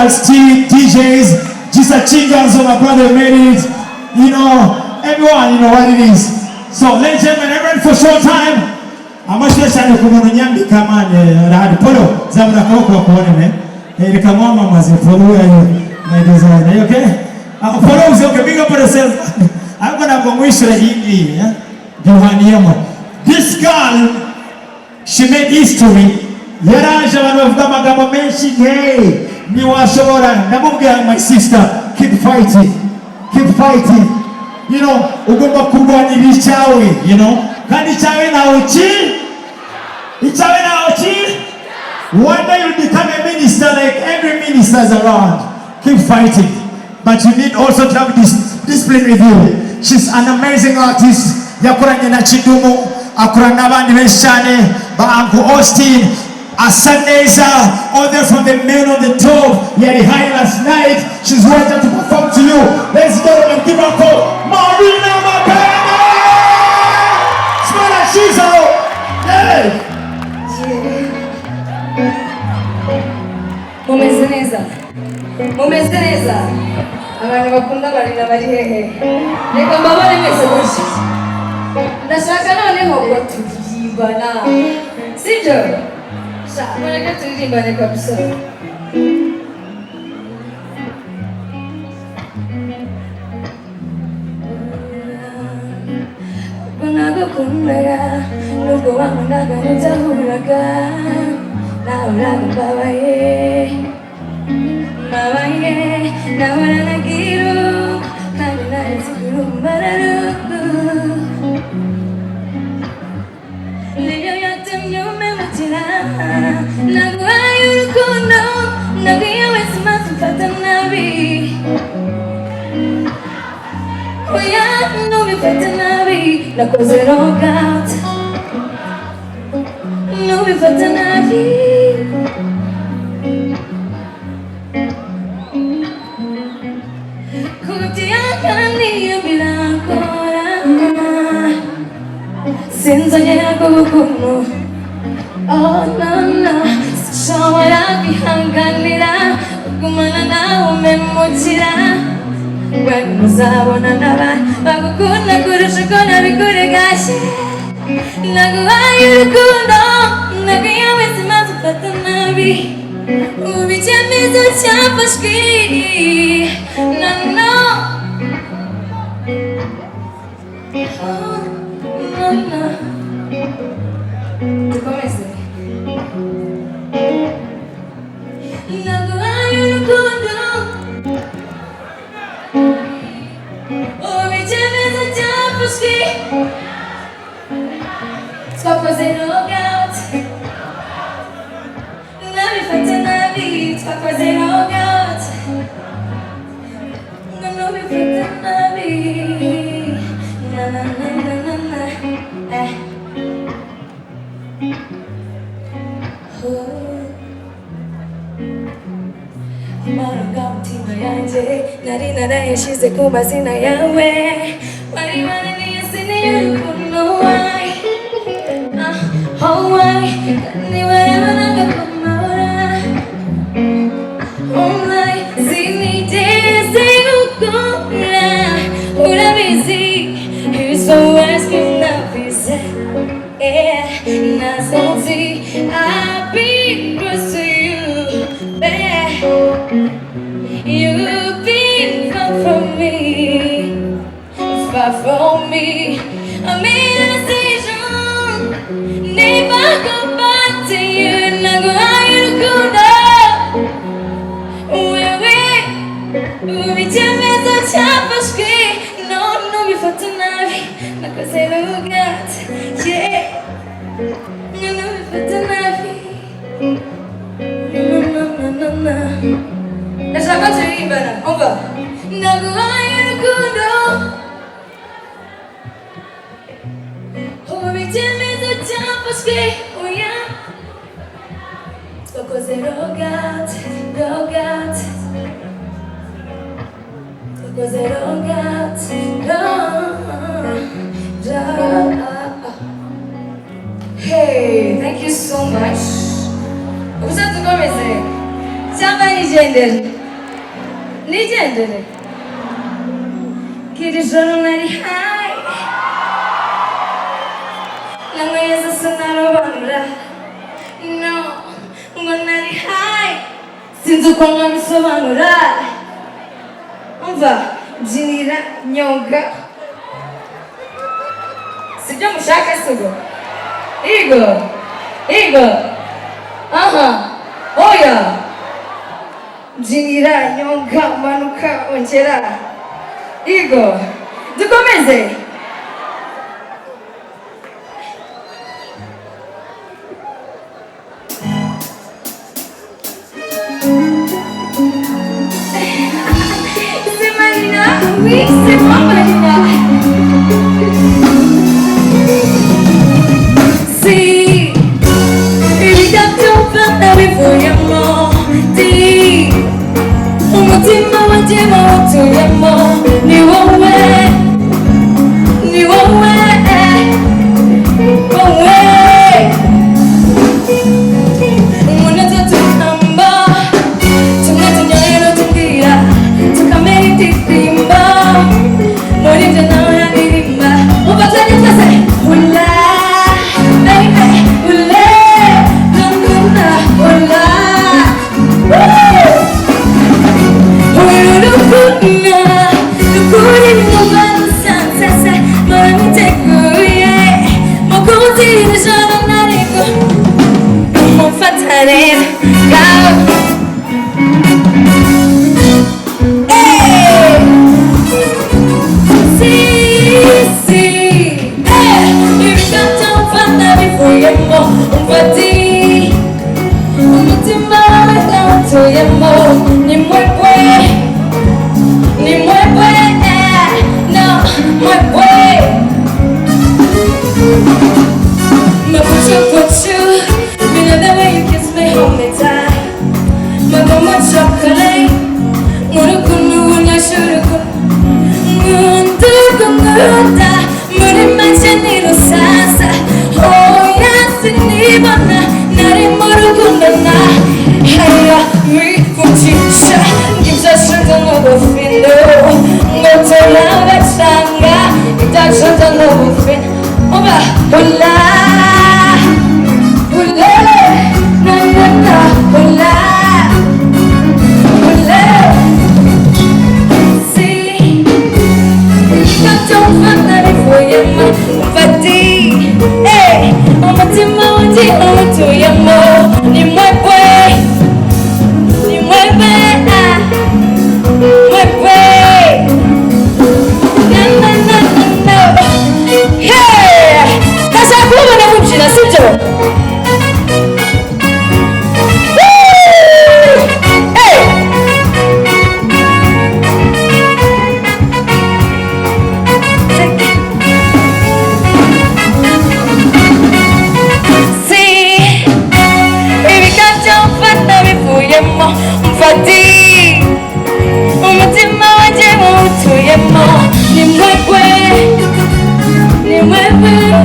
DJs, just a chingas, so my brother made it. You know, everyone, you know what it is. So, ladies and gentlemen, ready for show time? Amashesha kumuntu nyambi kamanye radi polo zamuna koko kuone me. Ili kamama mazi polo ya my designer. Okay? Polo is okay. Big up for yourself. I'm gonna go wish her hivi, yeah. Johani yemo. This girl, she made history. Yaraja wanavuga magambo menshi hey. Ni washobora ndamubwira my sister, keep fighting. Keep fighting. You know, ugomba kurwanira icyawe, you know. Kandi icyawe nawe uchi? Icyawe nawe uchi? One day you'll become a minister like every ministers around. Keep fighting. But you need also to have this discipline with you. She's an amazing artist. Yakuranye na Chidumu, akurana n'abandi benshi cyane, ba Uncle Austin, Asaneza, all there from the men on the top. Yari high last night. She's ready to perform to you. Let's go and give her a call. Marina Mapema! Smell like she's out. Hey! Mumezeneza. Mumezeneza. Abantu bakunda barina bari hehe. Reka mbabone mwese bose. Ndashaka noneho ngo turirimbana. Sibyo? Mureke turirimbane kabisa. Nagukundaga nubwo wankundaga ntuzahuraga nawe uragambabaye mbabaye nawe nagiru kandi naretse kurumbararo nibyo yatumye umemukira naguhaye urukundo nabwiye wese maze umfata nabi oya ntubifate nabi nakoze rogat ntubifate nabi kubutiyakaniye birakora sinzongera kugukuntu oh no no sinshobora kwihanganira kugumana nawe umemukira when muzabona n'abandi bagukunda kurusha uko nabikuregashye naguhaye urukundo nabwiye wese maze ufata nabi ubu icyemezo cyafashwe no no no no dukomeze naguhaye urukundo twakoze rogat nabifate nabi twakoze rogat nabifate nabi na na na na na amarangamutima yanjye nari narayashyize ku mazina yawe wari wananiye siniy'urukundo wawe oh why niwareba nagakomora oh my sinigeze gukora urabizi izo wese nabize nasanze I've been close to you you've been far from me far from me I made a decision never go back to you naguhaye urukundo wewe ubu icyemezo cyafashwe no ntubifate nabi nakoze rogat yeah ntubifate nabi no no no no ndashaka turirimbana umva naguhaye urukundo ubu icyemezo cyafashwe oya twakoze rogat rogat twakoze rogat hey thank you so much ubusa tukomeze cyangwa nigendere nigendere kiri joro nari high namwe yesu sinarobanura no ngo nari high sinzi uko mwabisobanura umva byinira nyoga sibyo mushaka sugo Igo aha oya byinira nyonga manuka ongera Igo dukomeze c'est Marina oui c'est moi Marina si bivuyemo di umutima wanjye wawutuyemo ni wowe umunota tukamba tumwe tunyoye tumbwira tukamera indirimbo muri ibyo nawe yaririmba umva twari twese hula baby hula hula ukuri mu bantu sansasa murabiteguye mukunzi ijoro nariko mumfata rero gaho ibiganza mfata bivuyemo umfati umutima wawe nawutuyemo ni mwebwe no mwebwe ma puchu you know the way you kiss me hold me tight ma goma chocolate murukundu unyashuruku ngunda muri macheniro sasa oh yasinibona nari murukundo na haya wifutisha ngibzashaka ngobufindo ngotola bachanga idashaka ngobufindo oba hula hula na na na hula hula si don't fana bivuyemo mfati umutima wanjye wawutuyemo ni mwebwe umutima wanjye wawutuyemo ni mwebwe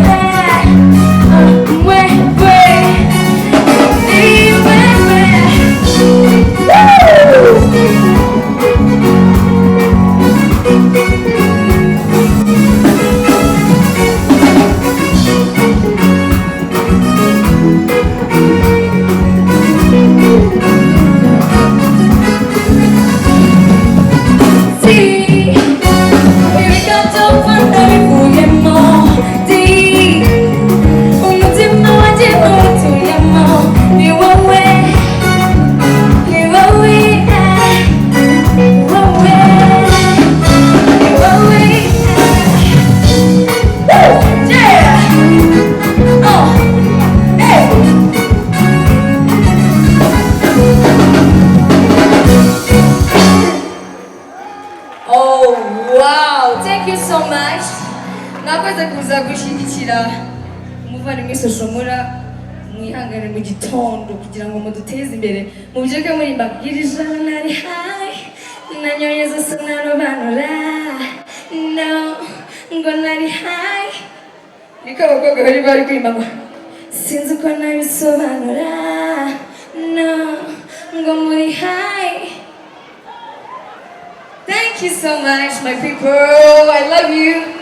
nakoze kuza gushyigikira umuvandimwe Soshomura mwihangane mu gitondo kugira ngo muduteze imbere mubyuke murimba iri joro nari high nanyoye zose narobanura no ngo nari high niko abakobwa bari kwimba ngo sinzi uko nabisobanura no ngo muri high you so much, my people. I love you.